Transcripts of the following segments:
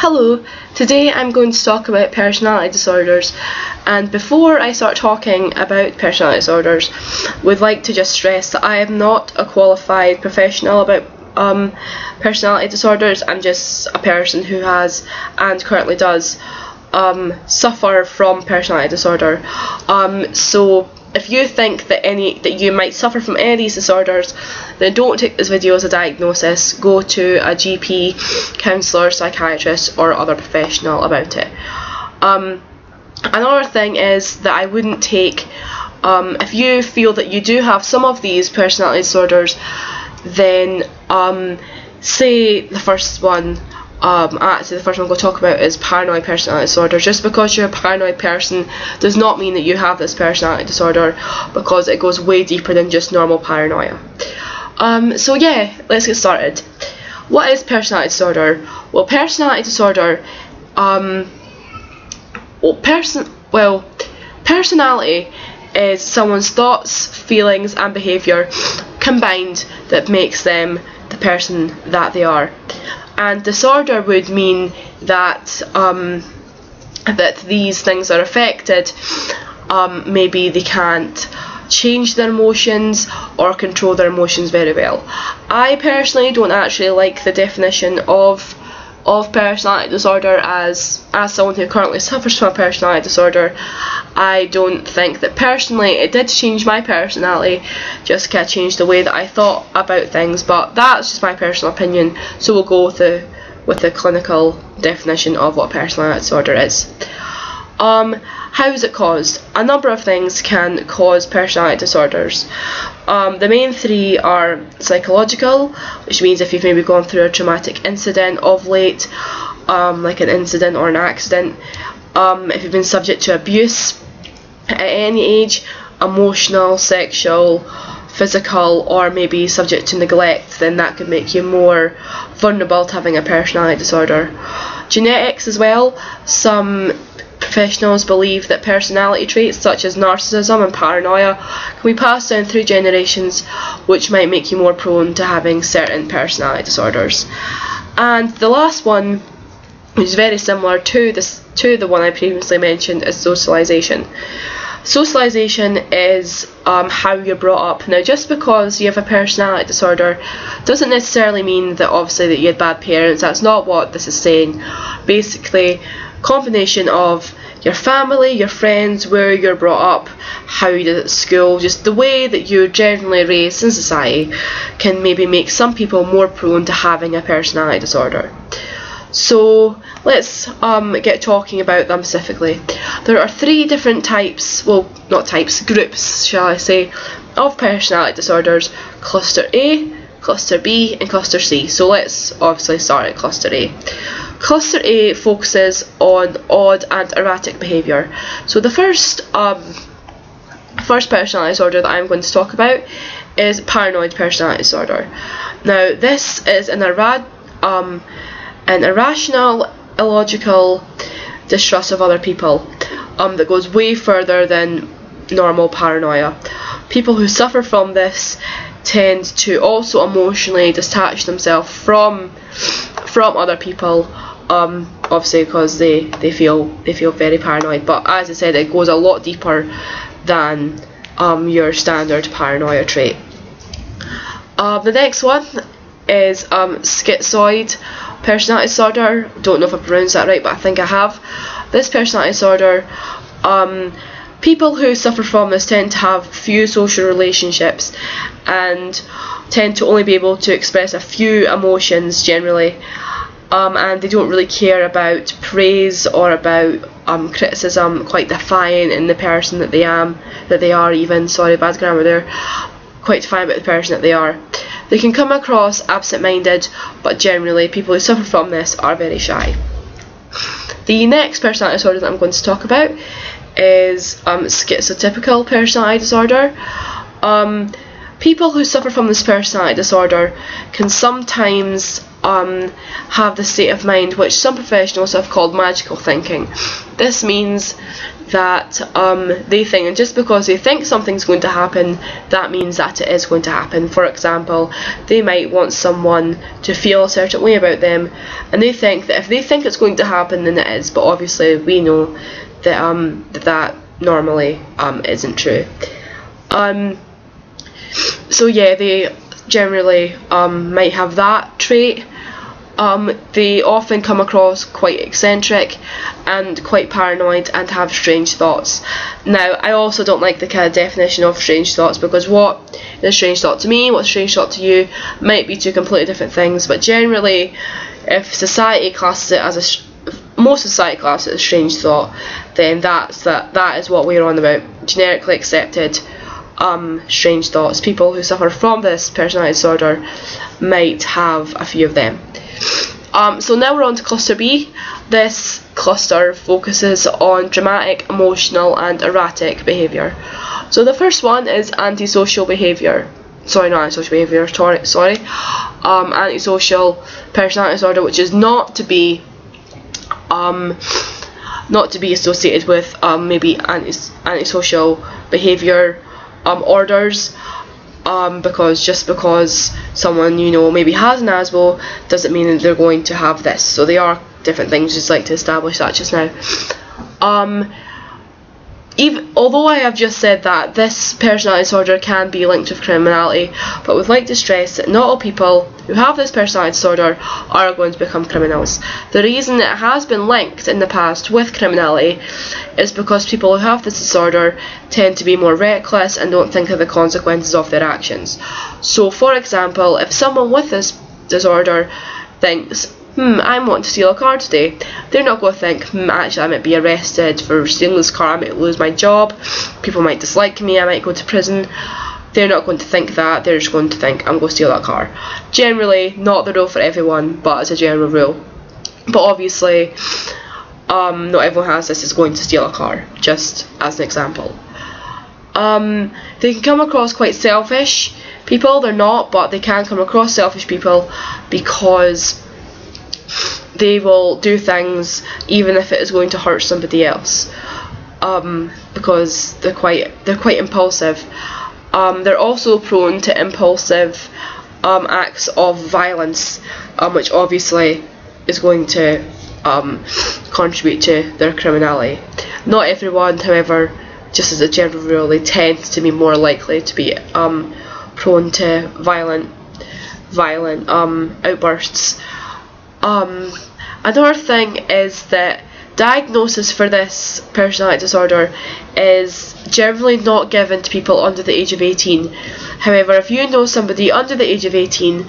Hello, today I'm going to talk about personality disorders, and before I start talking about personality disorders, would like to just stress that I am not a qualified professional about personality disorders. I'm just a person who has and currently does suffer from personality disorder. So if you think that you might suffer from any of these disorders, then don't take this video as a diagnosis. Go to a GP, counsellor, psychiatrist or other professional about it. Another thing is that I wouldn't take, if you feel that you do have some of these personality disorders, then say the first one, actually the first one I'm going to talk about is paranoid personality disorder. Just because you're a paranoid person does not mean that you have this personality disorder, because it goes way deeper than just normal paranoia. So yeah, let's get started. What is personality disorder? Well, personality disorder, personality is someone's thoughts, feelings and behaviour combined that makes them the person that they are. And disorder would mean that that these things are affected. Maybe they can't change their emotions or control their emotions very well. I personally don't actually like the definition of personality disorder as someone who currently suffers from a personality disorder. I don't think that personally it did change my personality, just kind of changed the way that I thought about things, but that's just my personal opinion, so we'll go with the clinical definition of what personality disorder is. How is it caused? A number of things can cause personality disorders. The main three are psychological, which means if you've maybe gone through a traumatic incident of late, like an incident or an accident, if you've been subject to abuse at any age, emotional, sexual, physical, or maybe subject to neglect, then that could make you more vulnerable to having a personality disorder. Genetics as well. Some professionals believe that personality traits such as narcissism and paranoia can be passed down through generations, which might make you more prone to having certain personality disorders. And the last one, which is very similar to the one I previously mentioned, is socialization. Socialization is how you're brought up. Now, just because you have a personality disorder doesn't necessarily mean that obviously that you had bad parents. That's not what this is saying. Basically, combination of your family, your friends, where you're brought up, how you did at school, just the way that you're generally raised in society can maybe make some people more prone to having a personality disorder. So let's get talking about them specifically. There are three different types, well not types, groups shall I say, of personality disorders: cluster A, cluster B and cluster C. So let's obviously start at cluster A. Cluster A focuses on odd and erratic behaviour. So the first personality disorder that I'm going to talk about is paranoid personality disorder. Now this is an irrational, illogical distrust of other people that goes way further than normal paranoia. People who suffer from this tend to also emotionally detach themselves from other people, obviously because they feel very paranoid. But as I said, it goes a lot deeper than your standard paranoia trait. The next one is schizoid personality disorder. Don't know if I pronounced that right, but I think I have. This personality disorder, people who suffer from this tend to have few social relationships and tend to only be able to express a few emotions generally, and they don't really care about praise or about criticism, quite defiant in the person that they are even, sorry, bad grammar there, quite defiant about the person that they are. They can come across absent-minded, but generally people who suffer from this are very shy. The next personality disorder that I'm going to talk about is schizotypical personality disorder. People who suffer from this personality disorder can sometimes have the state of mind which some professionals have called magical thinking. This means that they think, and just because they think something's going to happen, that means that it is going to happen. For example, they might want someone to feel a certain way about them, and they think that if they think it's going to happen, then it is. But obviously we know that that normally isn't true. So yeah, they generally might have that trait. They often come across quite eccentric and quite paranoid and have strange thoughts. Now, I also don't like the kind of definition of strange thoughts, because what is a strange thought to me, what's a strange thought to you, might be two completely different things. But generally, if society classes it as most society classes it as a strange thought, then that is what we're on about. Generically accepted strange thoughts. People who suffer from this personality disorder might have a few of them. So now we're on to cluster B. This cluster focuses on dramatic, emotional and erratic behaviour. So the first one is antisocial behaviour. Sorry, not antisocial behaviour, sorry. Antisocial personality disorder, which is not to be associated with maybe antisocial behaviour orders. Because just because someone maybe has an ASBO doesn't mean that they're going to have this. So they are different things. Just like to establish that just now. Although I have just said that this personality disorder can be linked with criminality, but would like to stress that not all people who have this personality disorder are going to become criminals. The reason it has been linked in the past with criminality is because people who have this disorder tend to be more reckless and don't think of the consequences of their actions. So for example, if someone with this disorder thinks, I want to steal a car today, they're not going to think, actually I might be arrested for stealing this car, I might lose my job, people might dislike me, I might go to prison. They're not going to think that, they're just going to think, I'm going to steal that car. Generally, not the rule for everyone, but it's a general rule. But obviously, not everyone has this is going to steal a car, just as an example. They can come across quite selfish people, they're not, but they can come across selfish people because they will do things even if it is going to hurt somebody else, because they're quite impulsive. They're also prone to impulsive acts of violence, which obviously is going to contribute to their criminality. Not everyone, however, just as a general rule, they tend to be more likely to be prone to violent outbursts. Another thing is that diagnosis for this personality disorder is generally not given to people under the age of 18. However, if you know somebody under the age of 18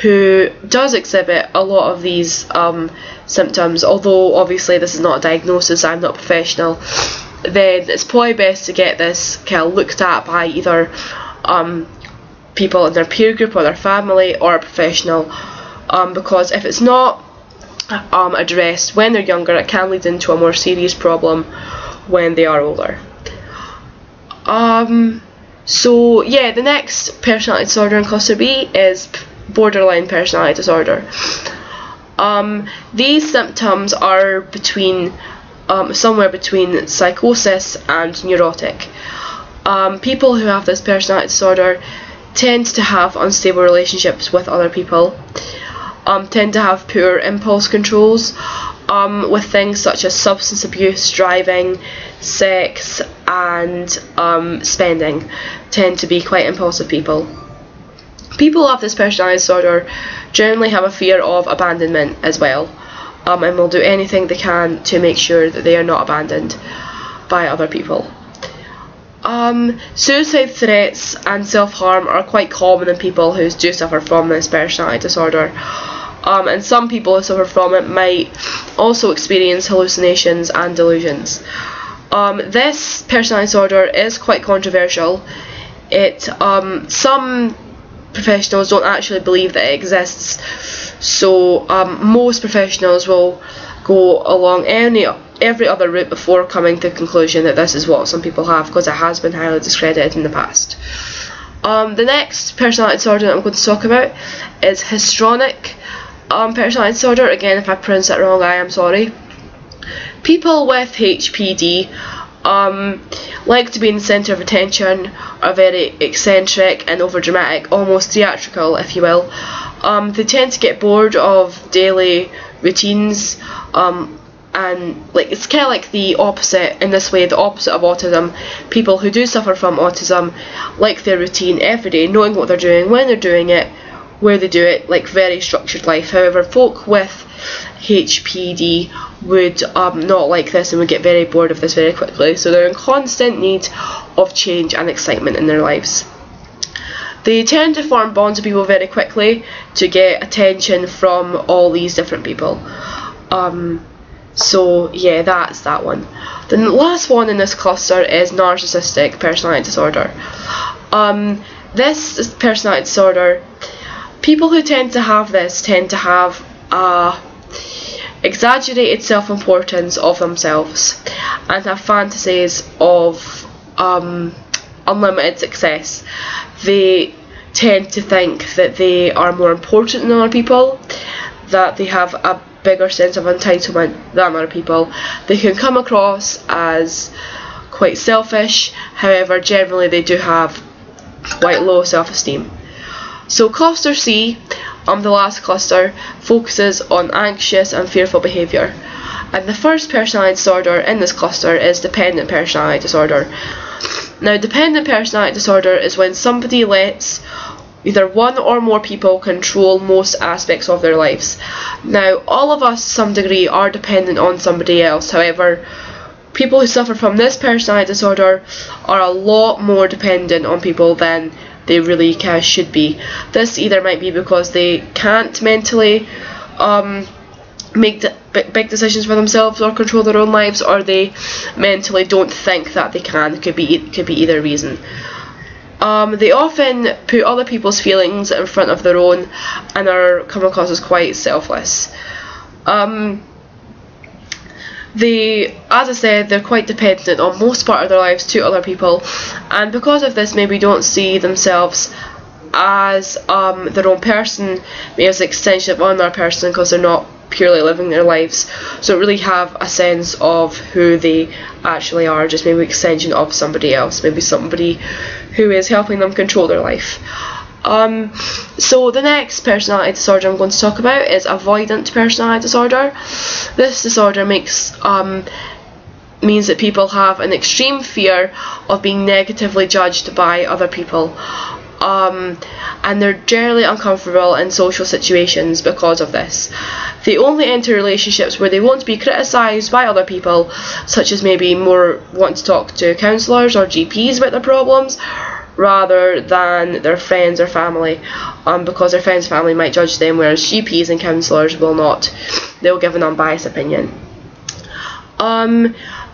who does exhibit a lot of these symptoms, although obviously this is not a diagnosis, I'm not a professional, then it's probably best to get this kind of looked at by either people in their peer group or their family or a professional, because if it's not addressed when they're younger, it can lead into a more serious problem when they are older. So yeah, the next personality disorder in cluster B is borderline personality disorder. These symptoms are between somewhere between psychosis and neurotic. People who have this personality disorder tend to have unstable relationships with other people, tend to have poor impulse controls, with things such as substance abuse, driving, sex and spending, tend to be quite impulsive people. People who have this personality disorder generally have a fear of abandonment as well, and will do anything they can to make sure that they are not abandoned by other people. Suicide threats and self-harm are quite common in people who do suffer from this personality disorder, and some people who suffer from it might also experience hallucinations and delusions. This personality disorder is quite controversial. Some professionals don't actually believe that it exists, so most professionals will go along every other route before coming to the conclusion that this is what some people have, because it has been highly discredited in the past. The next personality disorder that I'm going to talk about is histrionic personality disorder. Again, if I pronounce that wrong, I am sorry. People with HPD like to be in the centre of attention, are very eccentric and overdramatic, almost theatrical, if you will. They tend to get bored of daily routines, and it's kind of like the opposite in this way, the opposite of autism. People who do suffer from autism like their routine every day, knowing what they're doing, when they're doing it, where they do it, like very structured life. However, folk with HPD would not like this and would get very bored of this very quickly, so they're in constant need of change and excitement in their lives. They tend to form bonds with people very quickly to get attention from all these different people. So yeah, that's that one. The last one in this cluster is narcissistic personality disorder. This personality disorder, people who tend to have this tend to have exaggerated self-importance of themselves and have fantasies of unlimited success. They tend to think that they are more important than other people, that they have a bigger sense of entitlement than other people. They can come across as quite selfish, however generally they do have quite low self-esteem. So cluster C, the last cluster, focuses on anxious and fearful behaviour. And the first personality disorder in this cluster is dependent personality disorder. Now, dependent personality disorder is when somebody lets either one or more people control most aspects of their lives. Now, all of us to some degree are dependent on somebody else. However, people who suffer from this personality disorder are a lot more dependent on people than they really should be. This either might be because they can't mentally make big decisions for themselves or control their own lives, or they mentally don't think that they can. It could be either reason. They often put other people's feelings in front of their own and are come across as quite selfless. They, as I said, they're quite dependent on most part of their lives to other people, and because of this maybe don't see themselves as their own person, maybe as an extension of another person, because they're not purely living their lives, so don't really have a sense of who they actually are, just maybe an extension of somebody else, maybe somebody who is helping them control their life. So the next personality disorder I'm going to talk about is avoidant personality disorder. This disorder means that people have an extreme fear of being negatively judged by other people, and they're generally uncomfortable in social situations because of this. They only enter relationships where they won't be criticised by other people, such as maybe more want to talk to counsellors or GPs about their problems, rather than their friends or family, because their friends and family might judge them, whereas GPs and counsellors will not. They'll give an unbiased opinion.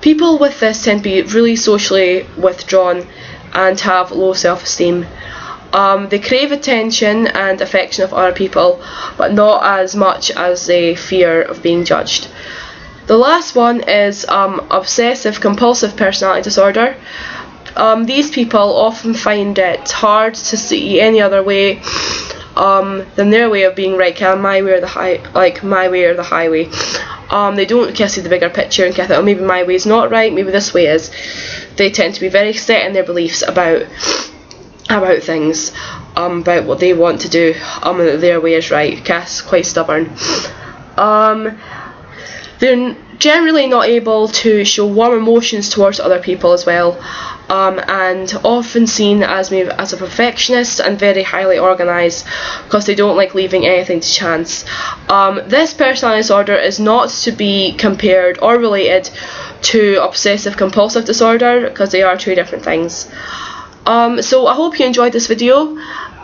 People with this tend to be really socially withdrawn and have low self-esteem. They crave attention and affection of other people, but not as much as they fear of being judged. The last one is obsessive compulsive personality disorder. These people often find it hard to see any other way than their way of being right, kind of my way or the highway. They don't see the bigger picture and think, oh, maybe my way is not right, maybe this way is. They tend to be very set in their beliefs about things, about what they want to do, that their way is right. Quite stubborn. They're generally not able to show warm emotions towards other people as well, and often seen as a perfectionist and very highly organised, because they don't like leaving anything to chance. This personality disorder is not to be compared or related to obsessive compulsive disorder, because they are two different things. So I hope you enjoyed this video.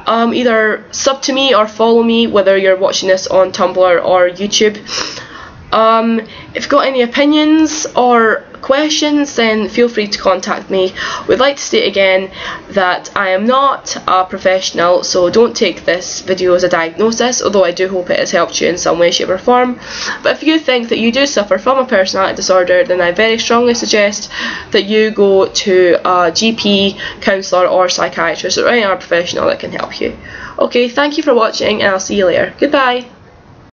Either sub to me or follow me, whether you're watching this on Tumblr or YouTube. If you've got any opinions or questions, then feel free to contact me. We'd like to state again that I am not a professional, so don't take this video as a diagnosis, although I do hope it has helped you in some way, shape or form. But if you think that you do suffer from a personality disorder, then I very strongly suggest that you go to a GP, counsellor or psychiatrist or any other professional that can help you. Okay, thank you for watching and I'll see you later. Goodbye.